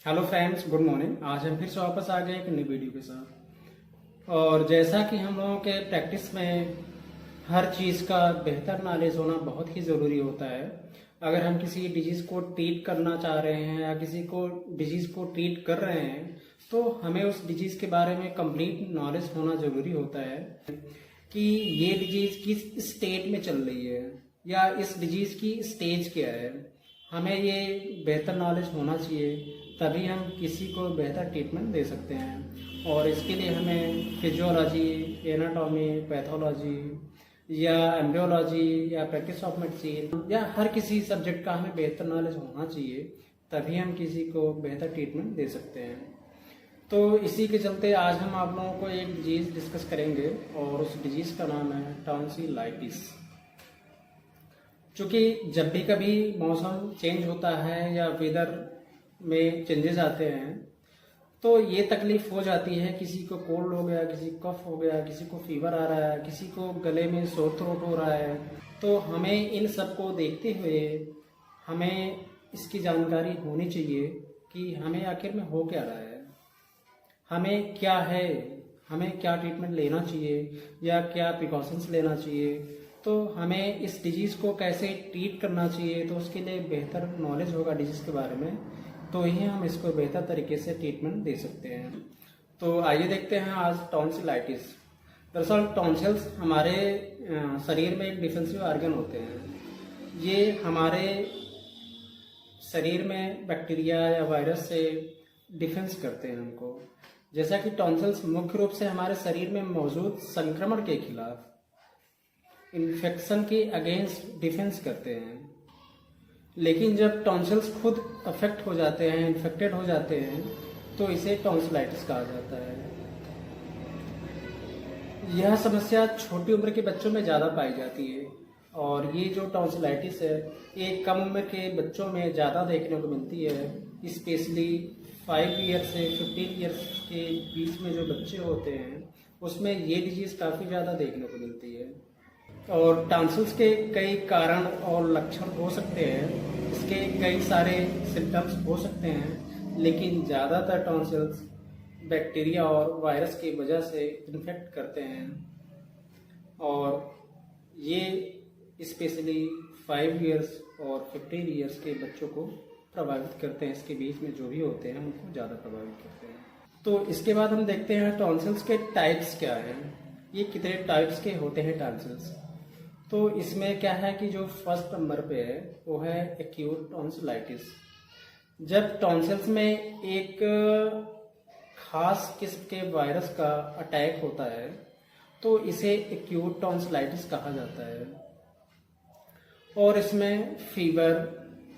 Hello friends, good morning. आज हम फिर से वापस आ गए एक नई वीडियो के साथ। और जैसा कि हम लोगों के प्रैक्टिस में हर चीज़ का बेहतर नॉलेज होना बहुत ही ज़रूरी होता है। अगर हम किसी डिजीज़ को ट्रीट करना चाह रहे हैं या किसी को डिजीज़ को ट्रीट कर रहे हैं तो हमें उस डिजीज़ के बारे में कंप्लीट नॉलेज होना ज़रूरी होता है कि ये डिजीज़ किस स्टेट में चल रही है या इस डिजीज़ की स्टेज क्या है। हमें ये बेहतर नॉलेज होना चाहिए, तभी हम किसी को बेहतर ट्रीटमेंट दे सकते हैं। और इसके लिए हमें फिजियोलॉजी, एनाटॉमी, पैथोलॉजी या एम्ब्रियोलॉजी या प्रैक्टिस ऑफ मेडिसिन या हर किसी सब्जेक्ट का हमें बेहतर नॉलेज होना चाहिए, तभी हम किसी को बेहतर ट्रीटमेंट दे सकते हैं। तो इसी के चलते आज हम आप लोगों को एक डिजीज़ डिस्कस करेंगे और उस डिजीज़ का नाम है टॉन्सिलाइटिस। चूँकि जब भी कभी मौसम चेंज होता है या वेदर में चेंजेस आते हैं तो ये तकलीफ हो जाती है। किसी को कोल्ड हो गया, किसी को कफ हो गया, किसी को फीवर आ रहा है, किसी को गले में सोर थ्रोट हो रहा है। तो हमें इन सब को देखते हुए हमें इसकी जानकारी होनी चाहिए कि हमें आखिर में हो क्या रहा है, हमें क्या है, हमें क्या ट्रीटमेंट लेना चाहिए या क्या प्रिकॉशंस लेना चाहिए। तो हमें इस डिजीज़ को कैसे ट्रीट करना चाहिए, तो उसके लिए बेहतर नॉलेज होगा डिजीज़ के बारे में, तो ही हम इसको बेहतर तरीके से ट्रीटमेंट दे सकते हैं। तो आइए देखते हैं आज टॉन्सिलाइटिस। दरअसल टॉन्सिल्स हमारे शरीर में एक डिफेंसिव ऑर्गन होते हैं। ये हमारे शरीर में बैक्टीरिया या वायरस से डिफेंस करते हैं हमको। जैसा कि टॉन्सिल्स मुख्य रूप से हमारे शरीर में मौजूद संक्रमण के खिलाफ, इन्फेक्शन के अगेंस्ट डिफेंस करते हैं। लेकिन जब टॉन्सिल्स खुद अफेक्ट हो जाते हैं, इन्फेक्टेड हो जाते हैं, तो इसे टॉन्सिलाइटिस कहा जाता है। यह समस्या छोटी उम्र के बच्चों में ज़्यादा पाई जाती है और ये जो टॉन्सिलाइटिस है ये कम उम्र के बच्चों में ज़्यादा देखने को मिलती है। स्पेशली 5 ईयर से 15 ईयर्स के बीच में जो बच्चे होते हैं उसमें ये डिजीज़ काफ़ी ज़्यादा देखने को मिलती है। और टॉन्सिल्स के कई कारण और लक्षण हो सकते हैं, इसके कई सारे सिम्टम्स हो सकते हैं, लेकिन ज़्यादातर टॉन्सिल्स बैक्टीरिया और वायरस की वजह से इन्फेक्ट करते हैं और ये स्पेशली 5 इयर्स और 15 इयर्स के बच्चों को प्रभावित करते हैं। इसके बीच में जो भी होते हैं उनको ज़्यादा प्रभावित करते हैं। तो इसके बाद हम देखते हैं टॉन्सिल्स के टाइप्स क्या हैं, ये कितने टाइप्स के होते हैं टॉन्सिल्स। तो इसमें क्या है कि जो फर्स्ट नंबर पे है वो है एक्यूट टॉन्सिलाइटिस। जब टॉन्सिल्स में एक खास किस्म के वायरस का अटैक होता है तो इसे एक्यूट टॉन्सिलाइटिस कहा जाता है। और इसमें फीवर,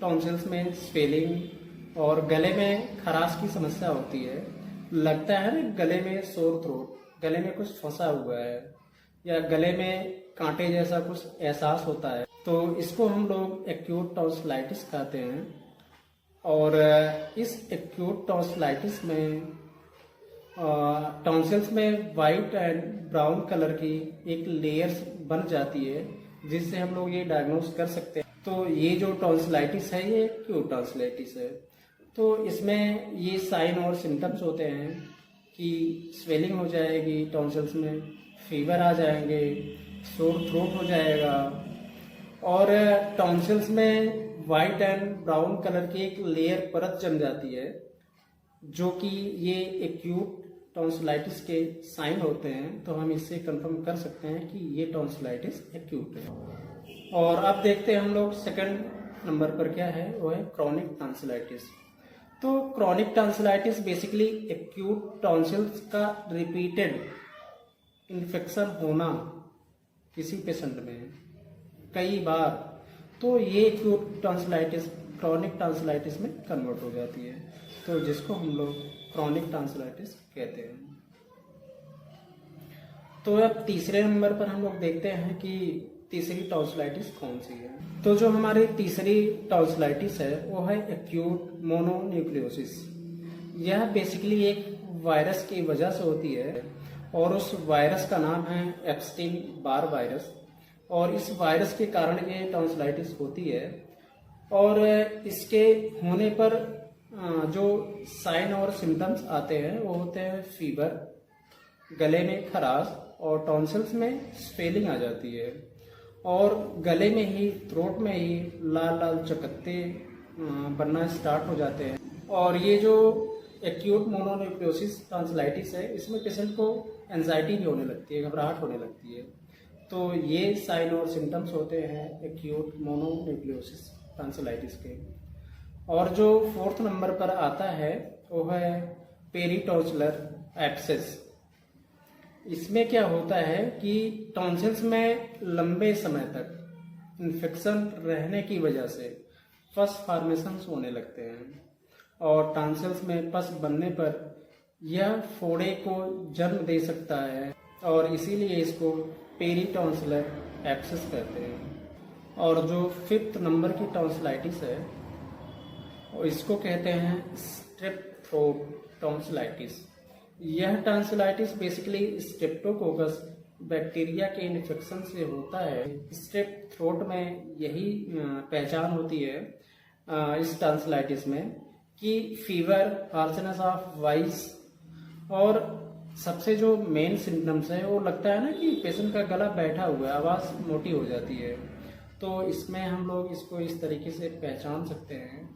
टॉन्सिल्स में स्वेलिंग और गले में खराश की समस्या होती है। लगता है ना गले में सोर थ्रोट, गले में कुछ फंसा हुआ है या गले में कांटे जैसा कुछ एहसास होता है, तो इसको हम लोग एक्यूट टॉन्सिलाइटिस कहते हैं। और इस एक्यूट टॉन्सिलाइटिस में टॉन्सिल्स में वाइट एंड ब्राउन कलर की एक लेयर्स बन जाती है जिससे हम लोग ये डायग्नोस कर सकते हैं। तो ये जो टॉन्सिलाइटिस है ये एक्यूट टॉन्सिलाइटिस है। तो इसमें ये साइन और सिम्टम्स होते हैं कि स्वेलिंग हो जाएगी टॉन्सिल्स में, फीवर आ जाएंगे, सोर थ्रोट हो जाएगा और टॉन्सिल्स में वाइट एंड ब्राउन कलर की एक लेयर परत जम जाती है, जो कि ये एक्यूट टॉन्सिलाइटिस के साइन होते हैं। तो हम इससे कंफर्म कर सकते हैं कि ये टॉन्सिलाइटिस एक्यूट है। और अब देखते हैं हम लोग सेकंड नंबर पर क्या है, वो है क्रॉनिक टॉन्सिलाइटिस। तो chronic tonsillitis basically acute tonsils का रिपीटेड इन्फेक्शन होना किसी पेशेंट में कई बार, तो ये एक्यूट टॉन्सिलाइटिस क्रॉनिक टॉन्सिलाइटिस में कन्वर्ट हो जाती है, तो जिसको हम लोग क्रॉनिक टॉन्सिलाइटिस कहते हैं। तो अब तीसरे नंबर पर हम लोग देखते हैं कि तीसरी टॉन्सिलाइटिस कौन सी है। तो जो हमारी तीसरी टॉन्सिलाइटिस है वो है एक्यूट मोनोन्यूक्लियोसिस। यह बेसिकली एक वायरस की वजह से होती है और उस वायरस का नाम है एप्स्टीन बार वायरस। और इस वायरस के कारण ये टॉन्सिलाइटिस होती है और इसके होने पर जो साइन और सिम्टम्स आते हैं वो होते हैं फीवर, गले में खराश और टॉन्सिल्स में स्वेलिंग आ जाती है, और गले में ही, थ्रोट में ही लाल लाल चकत्ते बनना स्टार्ट हो जाते हैं। और ये जो एक्यूट मोनोन्यूक्लियोसिस टॉन्सिलाइटिस है, इसमें पेशेंट को एंजाइटी भी होने लगती है, घबराहट होने लगती है। तो ये साइन और सिम्टम्स होते हैं एक्यूट मोनोन्यूक्लियोसिस टॉन्सिलाइटिस के। और जो 4th नंबर पर आता है वो है पेरीटॉन्सिलर एब्सेस। इसमें क्या होता है कि टॉन्सिल्स में लंबे समय तक इन्फेक्शन रहने की वजह से पस फॉर्मेशंस होने लगते हैं, और टॉन्सिल्स में पस बनने पर यह फोड़े को जन्म दे सकता है, और इसीलिए इसको पेरीटॉन्सिलर एब्सेस कहते हैं। और जो 5th नंबर की टॉन्सिलाइटिस है, और इसको कहते हैं स्ट्रेप थ्रोट टॉन्सिलाइटिस। यह टॉन्सिलाइटिस बेसिकली स्ट्रेप्टोकोकस बैक्टीरिया के इन्फेक्शन से होता है। स्ट्रेप थ्रोट में यही पहचान होती है इस टॉन्सिलाइटिस में कि फीवर, हार्शनेस ऑफ वॉइस, और सबसे जो मेन सिम्टम्स है वो लगता है ना कि पेशेंट का गला बैठा हुआ है, आवाज़ मोटी हो जाती है। तो इसमें हम लोग इसको इस तरीके से पहचान सकते हैं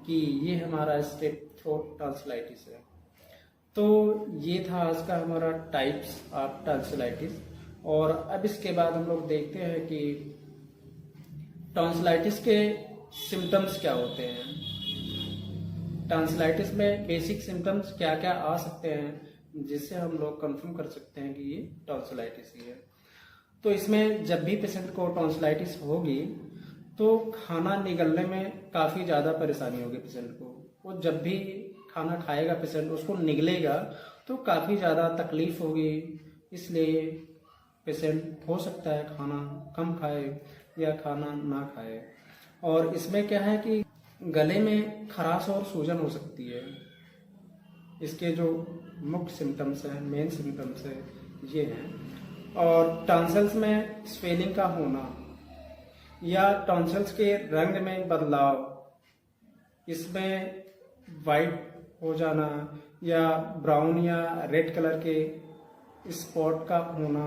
कि ये हमारा स्ट्रेप थ्रोट टॉन्सिलाइटिस है। तो ये था आज का हमारा टाइप्स ऑफ टॉन्सिलाइटिस। और अब इसके बाद हम लोग देखते हैं कि टॉन्सिलाइटिस के सिम्टम्स क्या होते हैं, टॉन्सिलाइटिस में बेसिक सिम्टम्स क्या क्या आ सकते हैं जिससे हम लोग कंफर्म कर सकते हैं कि ये टॉन्सिलाइटिस ही है। तो इसमें जब भी पेशेंट को टॉन्सिलाइटिस होगी तो खाना निगलने में काफ़ी ज़्यादा परेशानी होगी पेशेंट को। वो जब भी खाना खाएगा पेशेंट, उसको निगलेगा तो काफ़ी ज़्यादा तकलीफ होगी। इसलिए पेशेंट हो सकता है खाना कम खाए या खाना ना खाए। और इसमें क्या है कि गले में खराश और सूजन हो सकती है। इसके जो मुख्य सिम्टम्स हैं, मेन सिम्टम्स है ये हैं। और टॉन्सिल्स में स्वेलिंग का होना या टॉन्सिल्स के रंग में बदलाव, इसमें वाइट हो जाना या ब्राउन या रेड कलर के स्पॉट का होना,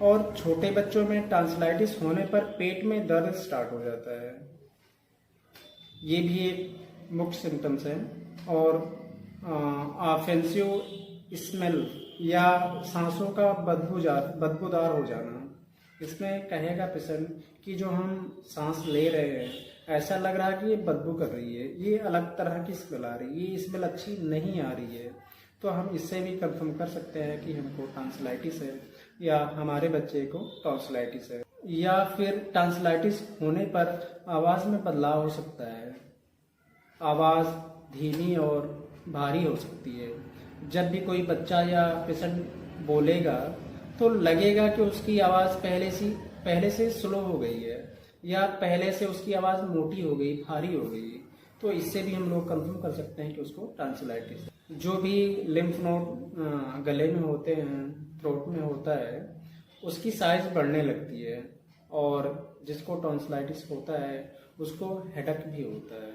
और छोटे बच्चों में टॉन्सिलाइटिस होने पर पेट में दर्द स्टार्ट हो जाता है, ये भी एक मुख्य सिम्टम्स है। और ऑफेंसिव स्मेल या सांसों का बदबूदार हो जाना, इसमें कहेगा पेशेंट कि जो हम सांस ले रहे हैं ऐसा लग रहा है कि ये बदबू कर रही है, ये अलग तरह की स्मेल आ रही है, ये स्मेल अच्छी नहीं आ रही है। तो हम इससे भी कंफर्म कर सकते हैं कि हमको टॉन्सिलाइटिस है या हमारे बच्चे को टॉन्सिलाइटिस है। या फिर टॉन्सिलाइटिस होने पर आवाज़ में बदलाव हो सकता है, आवाज़ धीमी और भारी हो सकती है। जब भी कोई बच्चा या पेशेंट बोलेगा तो लगेगा कि उसकी आवाज़ पहले से स्लो हो गई है या पहले से उसकी आवाज़ मोटी हो गई, भारी हो गई। तो इससे भी हम लोग कंफर्म कर सकते हैं कि उसको टॉन्सिलाइटिस है। जो भी लिम्फ नोड गले में होते हैं, थ्रोट में होता है, उसकी साइज बढ़ने लगती है, और जिसको टॉन्सिलाइटिस होता है उसको हेडेक भी होता है।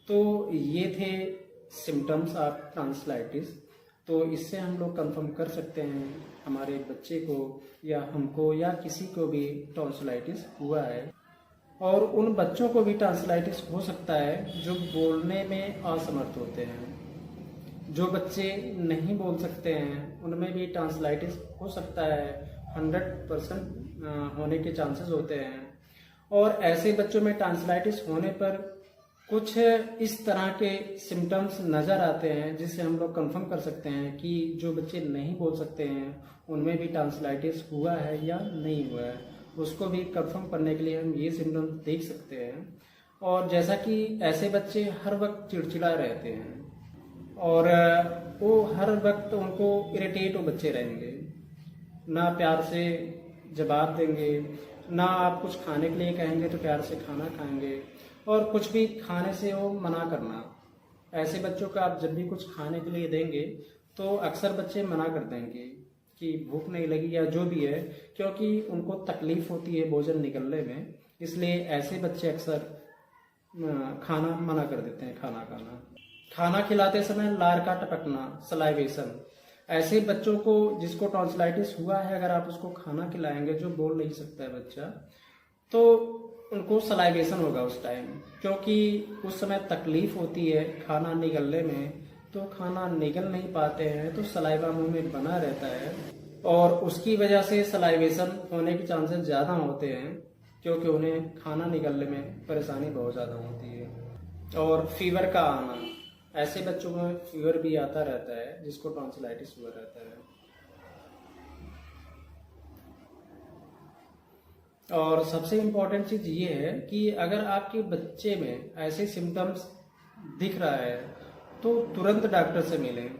तो ये थे सिम्टम्स ऑफ टॉन्सिलाइटिस। तो इससे हम लोग कंफर्म कर सकते हैं हमारे बच्चे को या हमको या किसी को भी टॉन्सिलाइटिस हुआ है। और उन बच्चों को भी टॉन्सिलाइटिस हो सकता है जो बोलने में असमर्थ होते हैं। जो बच्चे नहीं बोल सकते हैं उनमें भी टॉन्सिलाइटिस हो सकता है, 100% होने के चांसेस होते हैं। और ऐसे बच्चों में टॉन्सिलाइटिस होने पर कुछ इस तरह के सिम्टम्स नज़र आते हैं जिससे हम लोग कंफर्म कर सकते हैं कि जो बच्चे नहीं बोल सकते हैं उनमें भी टॉन्सिलाइटिस हुआ है या नहीं हुआ है। उसको भी कंफर्म करने के लिए हम ये सिम्टम्स देख सकते हैं। और जैसा कि ऐसे बच्चे हर वक्त चिड़चिड़ा रहते हैं और वो हर वक्त उनको इरिटेट वो बच्चे रहेंगे, ना प्यार से जवाब देंगे, ना आप कुछ खाने के लिए कहेंगे तो प्यार से खाना खाएंगे, और कुछ भी खाने से वो मना करना। ऐसे बच्चों का आप जब भी कुछ खाने के लिए देंगे तो अक्सर बच्चे मना कर देंगे कि भूख नहीं लगी या जो भी है, क्योंकि उनको तकलीफ होती है भोजन निकलने में। इसलिए ऐसे बच्चे अक्सर खाना मना कर देते हैं खाना खिलाते समय लार का टपकना, सलाइवेशन। ऐसे बच्चों को जिसको टॉन्सिलाइटिस हुआ है, अगर आप उसको खाना खिलाएंगे, जो बोल नहीं सकता है बच्चा, तो उनको सलाइवेशन होगा उस टाइम, क्योंकि उस समय तकलीफ होती है खाना निगलने में, तो खाना निगल नहीं पाते हैं, तो सलाइवा मुंह में बना रहता है और उसकी वजह से सलाइवेशन होने के चांसेस ज़्यादा होते हैं, क्योंकि उन्हें खाना निगलने में परेशानी बहुत ज़्यादा होती है। और फीवर का आना, ऐसे बच्चों में फीवर भी आता रहता है जिसको टॉन्सिलाइटिस हुआ रहता है। और सबसे इम्पोर्टेंट चीज़ ये है कि अगर आपके बच्चे में ऐसे सिम्टम्स दिख रहा है तो तुरंत डॉक्टर से मिलें।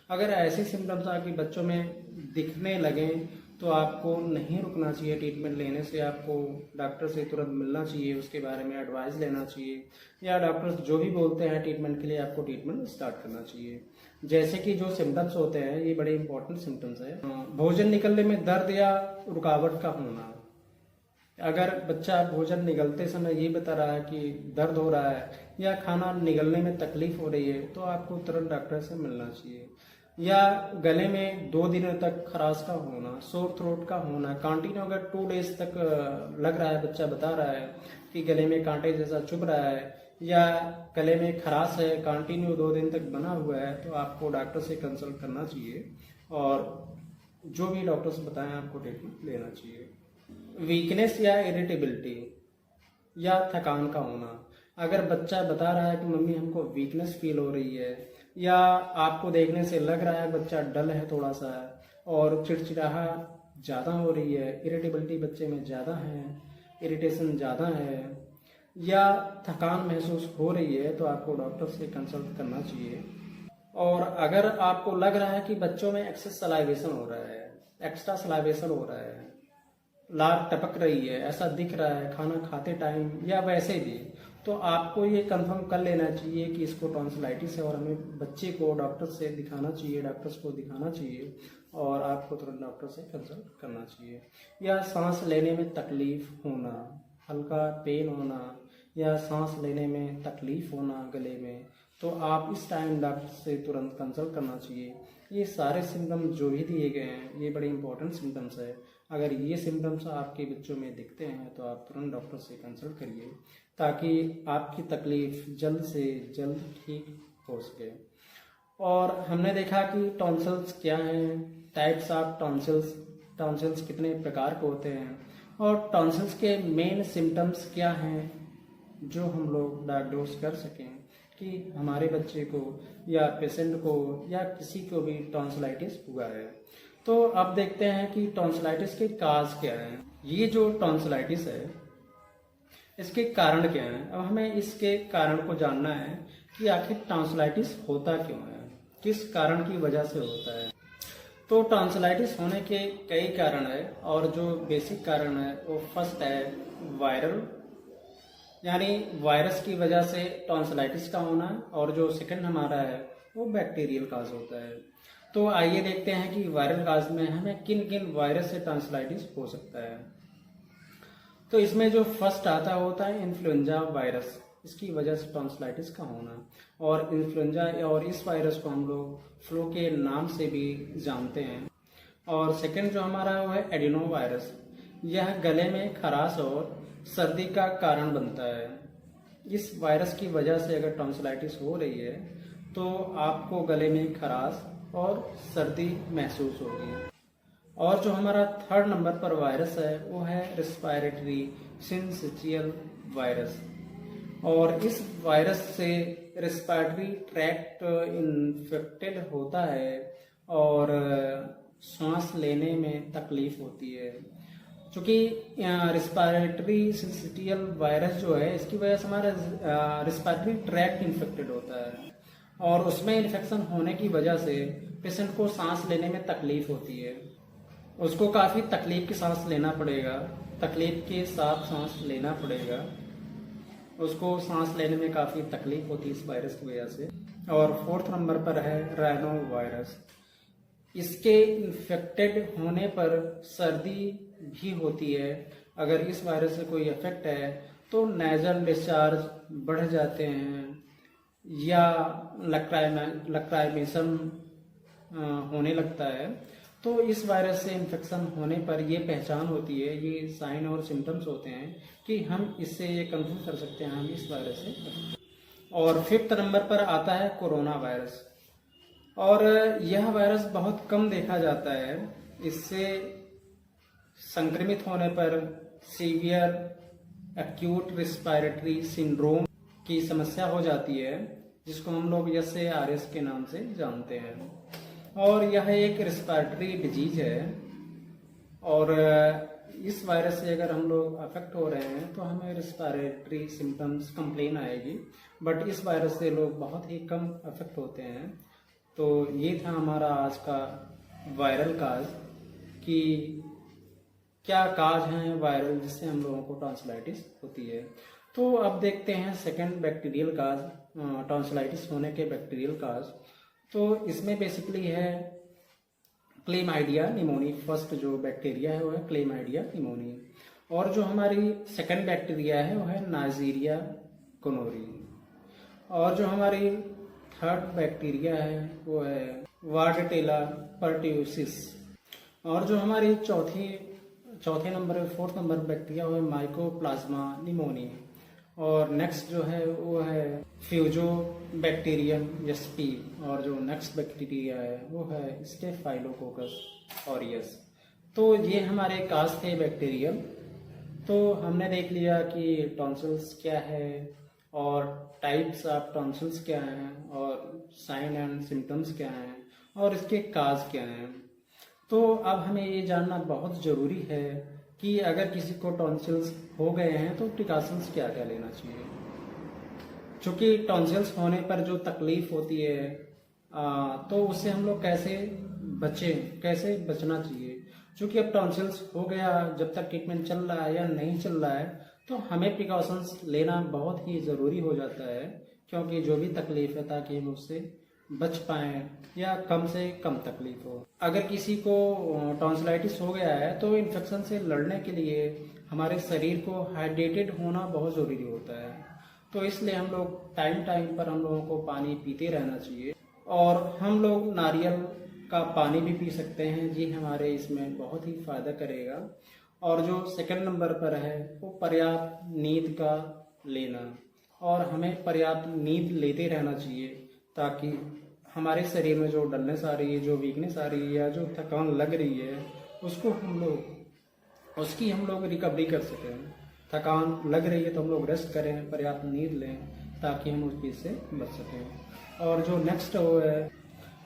अगर ऐसे सिम्टम्स आपके बच्चों में दिखने लगें तो आपको नहीं रुकना चाहिए ट्रीटमेंट लेने से, आपको डॉक्टर से तुरंत मिलना चाहिए, उसके बारे में एडवाइस लेना चाहिए, या डॉक्टर्स जो भी बोलते हैं ट्रीटमेंट के लिए आपको ट्रीटमेंट स्टार्ट करना चाहिए। जैसे कि जो सिम्टम्स होते हैं ये बड़े इंपॉर्टेंट सिम्टम्स है। भोजन निकलने में दर्द या रुकावट का होना। अगर बच्चा भोजन निगलते समय ये बता रहा है कि दर्द हो रहा है या खाना निगलने में तकलीफ हो रही है, तो आपको तुरंत डॉक्टर से मिलना चाहिए। या गले में 2 दिनों तक खराश का होना, सोर थ्रोट का होना, कंटिन्यू अगर 2 डेज तक लग रहा है, बच्चा बता रहा है कि गले में कांटे जैसा चुभ रहा है या गले में खराश है, कंटिन्यू 2 दिन तक बना हुआ है, तो आपको डॉक्टर से कंसल्ट करना चाहिए और जो भी डॉक्टर्स बताएं आपको ट्रीटमेंट लेना चाहिए। वीकनेस या इरिटेबिलिटी या थकान का होना। अगर बच्चा बता रहा है कि मम्मी हमको वीकनेस फील हो रही है, या आपको देखने से लग रहा है बच्चा डल है थोड़ा सा और चिड़चिड़ाहा ज़्यादा हो रही है, इरिटेबिलिटी बच्चे में ज़्यादा है, इरिटेशन ज़्यादा है, या थकान महसूस हो रही है, तो आपको डॉक्टर से कंसल्ट करना चाहिए। और अगर आपको लग रहा है कि बच्चों में एक्सेस सलाइवेशन हो रहा है, एक्स्ट्रा सलाइवेशन हो रहा है, लार टपक रही है, ऐसा दिख रहा है खाना खाते टाइम या वैसे भी, तो आपको ये कंफर्म कर लेना चाहिए कि इसको टॉन्सिलाइटिस है और हमें बच्चे को डॉक्टर से दिखाना चाहिए, डॉक्टर्स को दिखाना चाहिए और आपको तुरंत डॉक्टर से कंसल्ट करना चाहिए। या सांस लेने में तकलीफ होना, हल्का पेन होना या सांस लेने में तकलीफ होना गले में, तो आप इस टाइम डॉक्टर से तुरंत कंसल्ट करना चाहिए। ये सारे सिम्टम्स जो भी दिए गए हैं ये बड़े इंपॉर्टेंट सिम्टम्स है। अगर ये सिम्टम्स आपके बच्चों में दिखते हैं तो आप तुरंत डॉक्टर से कंसल्ट करिए, ताकि आपकी तकलीफ जल्द से जल्द ठीक हो सके। और हमने देखा कि टॉन्सिल्स क्या हैं, टाइप्स ऑफ टॉन्सिल्स कितने प्रकार के होते हैं और टॉन्सिल्स के मेन सिम्टम्स क्या हैं, जो हम लोग डायग्नोस कर सकें कि हमारे बच्चे को या पेशेंट को या किसी को भी टॉन्सिलाइटिस हुआ है। तो अब देखते हैं कि टॉन्सिलाइटिस के काज क्या हैं। ये जो टॉन्सिलाइटिस है इसके कारण क्या हैं। अब हमें इसके कारण को जानना है कि आखिर टॉन्सिलाइटिस होता क्यों है, किस कारण की वजह से होता है। तो टॉन्सिलाइटिस होने के कई कारण है और जो बेसिक कारण है वो फर्स्ट है वायरल, यानी वायरस की वजह से टॉन्सिलाइटिस का होना, और जो सेकंड हमारा है वो बैक्टीरियल काज होता है। तो आइए देखते हैं कि वायरल काज में हमें किन किन वायरस से टॉन्सिलाइटिस हो सकता है। तो इसमें जो फर्स्ट आता होता है इन्फ्लुएंजा वायरस, इसकी वजह से टॉन्सिलाइटिस का होना। और इन्फ्लुएंजा और इस वायरस को हम लोग फ्लू के नाम से भी जानते हैं। और सेकंड जो हमारा वो है एडिनो वायरस, यह गले में खराश और सर्दी का कारण बनता है। इस वायरस की वजह से अगर टॉन्सिलाइटिस हो रही है तो आपको गले में खराश और सर्दी महसूस होगी। और जो हमारा थर्ड नंबर पर वायरस है वो है रेस्पिरेटरी सिंसिटियल वायरस। और इस वायरस से रेस्पिरेटरी ट्रैक्ट इन्फेक्टेड होता है और सांस लेने में तकलीफ होती है। चूँकि रेस्पिरेटरी सिंसिटियल वायरस जो है इसकी वजह से हमारा रेस्पिरेटरी ट्रैक्ट इन्फेक्टेड होता है और उसमें इन्फेक्शन होने की वजह से पेशेंट को सांस लेने में तकलीफ होती है। उसको काफ़ी तकलीफ की सांस लेना पड़ेगा, तकलीफ के साथ सांस लेना पड़ेगा, उसको सांस लेने में काफ़ी तकलीफ होती है इस वायरस की वजह से। और फोर्थ नंबर पर है राइनो वायरस। इसके इन्फेक्टेड होने पर सर्दी भी होती है। अगर इस वायरस से कोई इफेक्ट है तो नेजल डिस्चार्ज बढ़ जाते हैं या लक्राइमेशन होने लगता है। तो इस वायरस से इन्फेक्शन होने पर ये पहचान होती है, ये साइन और सिम्टम्स होते हैं कि हम इससे ये कंफर्म कर सकते हैं हम इस वायरस से। और 5th नंबर पर आता है कोरोना वायरस। और यह वायरस बहुत कम देखा जाता है। इससे संक्रमित होने पर सीवियर एक्यूट रिस्पायरेटरी सिंड्रोम की समस्या हो जाती है, जिसको हम लोग SARS के नाम से जानते हैं। और यह एक रिस्पायरेटरी डिजीज है और इस वायरस से अगर हम लोग अफेक्ट हो रहे हैं तो हमें रिस्पायरेटरी सिम्टम्स कंप्लेन आएगी, बट इस वायरस से लोग बहुत ही कम अफेक्ट होते हैं। तो ये था हमारा आज का वायरल काज कि क्या काज हैं वायरल जिससे हम लोगों को टॉन्सिलाइटिस होती है। तो अब देखते हैं सेकंड बैक्टीरियल काज, टॉन्सिलाइटिस होने के बैक्टीरियल काज। तो इसमें बेसिकली है क्लेमाइडिया निमोनी। फर्स्ट जो बैक्टीरिया है वो है क्लेमाइडिया निमोनी, और जो हमारी सेकंड बैक्टीरिया है वो है नाइजीरिया गोनोरी, और जो हमारी थर्ड बैक्टीरिया है वो है वार्डेटेला पर्ट्यूसिस, और जो हमारी चौथे नंबर 4th नंबर बैक्टीरिया वो है माइकोप्लाज्मा निमोनी, और नेक्स्ट जो है वो है फ्यूजो बैक्टीरियम एसपी, और जो नेक्स्ट बैक्टीरिया है वो है स्टेफाइलोकोकस ऑरियस। तो ये हमारे काज थे बैक्टीरियम। तो हमने देख लिया कि टॉन्सिल्स क्या है और टाइप्स ऑफ टॉन्सिल्स क्या हैं और साइन एंड सिम्टम्स क्या हैं और इसके काज क्या हैं। तो अब हमें ये जानना बहुत ज़रूरी है कि अगर किसी को टॉन्सिल्स हो गए हैं तो प्रिकॉशंस क्या क्या लेना चाहिए। चूँकि टॉन्सिल्स होने पर जो तकलीफ होती है तो उससे हम लोग कैसे कैसे बचना चाहिए। चूँकि अब टॉन्सिल्स हो गया, जब तक ट्रीटमेंट चल रहा है या नहीं चल रहा है तो हमें प्रिकॉशंस लेना बहुत ही ज़रूरी हो जाता है, क्योंकि जो भी तकलीफ है ताकि हम उससे बच पाएँ या कम से कम तकलीफ हो। अगर किसी को टॉन्सिलाइटिस हो गया है तो इन्फेक्शन से लड़ने के लिए हमारे शरीर को हाइड्रेटेड होना बहुत ज़रूरी होता है। तो इसलिए हम लोग टाइम टाइम पर हम लोगों को पानी पीते रहना चाहिए, और हम लोग नारियल का पानी भी पी सकते हैं, जी हमारे इसमें बहुत ही फ़ायदा करेगा। और जो सेकंड नंबर पर है वो पर्याप्त नींद का लेना, और हमें पर्याप्त नींद लेते रहना चाहिए ताकि हमारे शरीर में जो डलनेस आ रही है, जो वीकनेस आ रही है या जो थकान लग रही है उसकी हम लोग रिकवरी कर सकें। थकान लग रही है तो हम लोग रेस्ट करें, पर्याप्त नींद लें ताकि हम उस चीज़ से बच सकें। और जो नेक्स्ट वो है,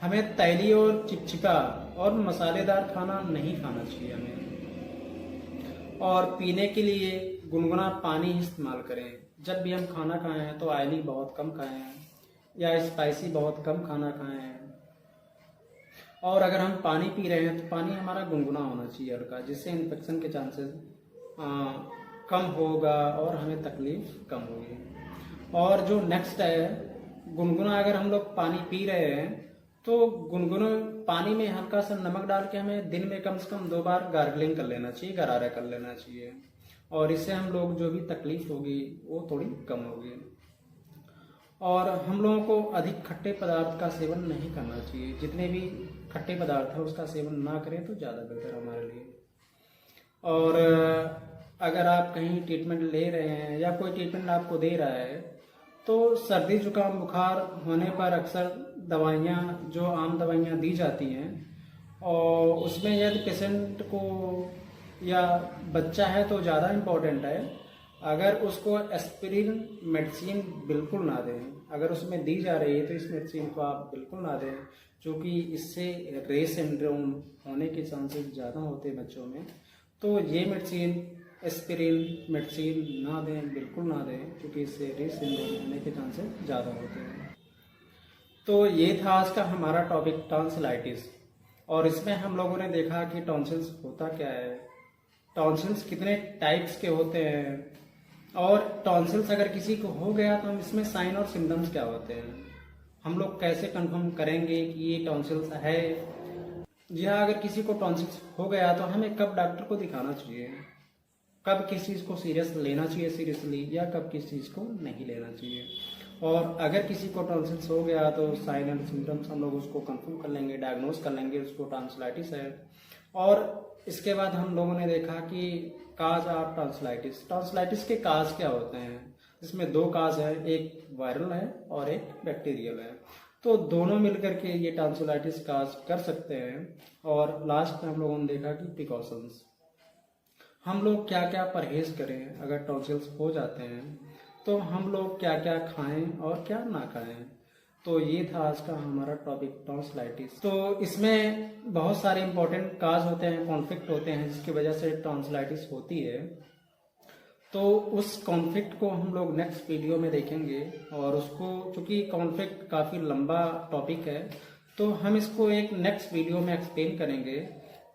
हमें तैली और चिपचिपा और मसालेदार खाना नहीं खाना चाहिए हमें, और पीने के लिए गुनगुना पानी इस्तेमाल करें। जब भी हम खाना खाएं तो ऑयली बहुत कम खाएं या स्पाइसी बहुत कम खाना खाएं, और अगर हम पानी पी रहे हैं तो पानी हमारा गुनगुना होना चाहिए हल्का, जिससे इन्फेक्शन के चांसेस कम होगा और हमें तकलीफ कम होगी। और जो नेक्स्ट है गुनगुना, अगर हम लोग पानी पी रहे हैं तो गुनगुना पानी में हल्का सा नमक डाल के हमें दिन में कम से कम 2 बार गार्गलिंग कर लेना चाहिए, गरारा कर लेना चाहिए, और इससे हम लोग जो भी तकलीफ होगी वो थोड़ी कम होगी। और हम लोगों को अधिक खट्टे पदार्थ का सेवन नहीं करना चाहिए, जितने भी खट्टे पदार्थ है उसका सेवन ना करें तो ज़्यादा बेहतर हमारे लिए। और अगर आप कहीं ट्रीटमेंट ले रहे हैं या कोई ट्रीटमेंट आपको दे रहा है तो सर्दी जुकाम बुखार होने पर अक्सर दवाइयाँ, जो आम दवाइयाँ दी जाती हैं, और उसमें यदि पेशेंट को या बच्चा है तो ज़्यादा इम्पोर्टेंट है, अगर उसको एस्पिरिन मेडिसिन बिल्कुल ना दें। अगर उसमें दी जा रही है तो इस मेडिसिन को आप बिल्कुल ना दें, क्योंकि इससे रे सिंड्रोम होने के चांसेस ज़्यादा होते हैं बच्चों में। तो ये मेडिसिन एस्पिरिन मेडिसिन ना दें, बिल्कुल ना दें, क्योंकि इससे रे सिंड्रोम होने के चांसेस ज़्यादा होते हैं। तो ये था आज का हमारा टॉपिक टॉन्सिलाइटिस, और इसमें हम लोगों ने देखा कि टॉन्सिल्स होता क्या है, टॉन्सिल्स कितने टाइप्स के होते हैं, और टॉन्सिल्स अगर किसी को हो गया तो हम इसमें साइन और सिम्टम्स क्या होते हैं, हम लोग कैसे कंफर्म करेंगे कि ये टॉन्सिल्स है, या अगर किसी को टॉन्सिल्स हो गया तो हमें कब डॉक्टर को दिखाना चाहिए। कब किस चीज़ को सीरियस लेना चाहिए सीरियसली या कब किस चीज़ को नहीं लेना चाहिए। और अगर किसी को टॉन्सिल्स हो गया तो साइन एंड सिम्टम्स हम लोग उसको कंफर्म कर लेंगे, डायग्नोज कर लेंगे उसको टॉन्सिलाइटिस है। और इसके बाद हम लोगों ने देखा कि काज ऑफ टॉन्सिलाइटिस, टॉन्सिलाइटिस के काज क्या होते हैं। इसमें दो काज है, एक वायरल है और एक बैक्टीरियल है। तो दोनों मिलकर के ये टॉन्सिलाइटिस काज कर सकते हैं। और लास्ट में हम लोगों ने देखा कि प्रिकॉशंस, हम लोग क्या क्या परहेज करें अगर टॉन्सिल्स हो जाते हैं, तो हम लोग क्या क्या खाएं और क्या ना खाएं। तो ये था आज का हमारा टॉपिक टॉन्सिलाइटिस। तो इसमें बहुत सारे इंपॉर्टेंट काज होते हैं, कॉन्फ्लिक्ट होते हैं जिसकी वजह से टॉन्सिलाइटिस होती है। तो उस कॉन्फ्लिक्ट को हम लोग नेक्स्ट वीडियो में देखेंगे। और उसको, चूंकि कॉन्फ्लिक्ट काफ़ी लंबा टॉपिक है, तो हम इसको एक नेक्स्ट वीडियो में एक्सप्लेन करेंगे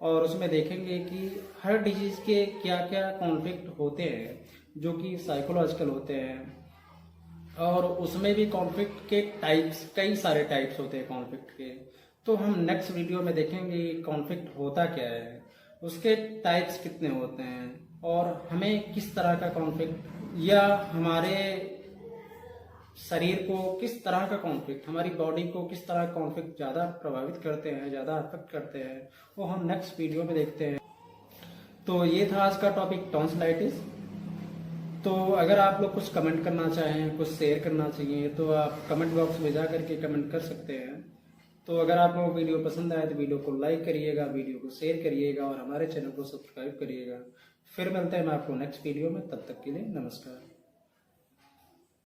और उसमें देखेंगे कि हर डिजीज़ के क्या क्या कॉन्फ्लिक्ट होते हैं जो कि साइकोलॉजिकल होते हैं। और उसमें भी कॉन्फ्लिक्ट के टाइप्स, कई सारे टाइप्स होते हैं कॉन्फ्लिक्ट के। तो हम नेक्स्ट वीडियो में देखेंगे कॉन्फ्लिक्ट होता क्या है, उसके टाइप्स कितने होते हैं और हमें किस तरह का कॉन्फ्लिक्ट, या हमारे शरीर को किस तरह का कॉन्फ्लिक्ट, हमारी बॉडी को किस तरह का कॉन्फ्लिक्ट ज़्यादा प्रभावित करते हैं, ज़्यादा अफेक्ट करते हैं, वो हम नेक्स्ट वीडियो में देखते हैं। तो ये था आज का टॉपिक टॉन्सिलाइटिस। तो अगर आप लोग कुछ कमेंट करना चाहें, कुछ शेयर करना चाहिए, तो आप कमेंट बॉक्स में जा करके कमेंट कर सकते हैं। तो अगर आप लोगों को वीडियो पसंद आए तो वीडियो को लाइक करिएगा, वीडियो को शेयर करिएगा और हमारे चैनल को सब्सक्राइब करिएगा। फिर मिलते हैं मैं आपको नेक्स्ट वीडियो में, तब तक के लिए नमस्कार।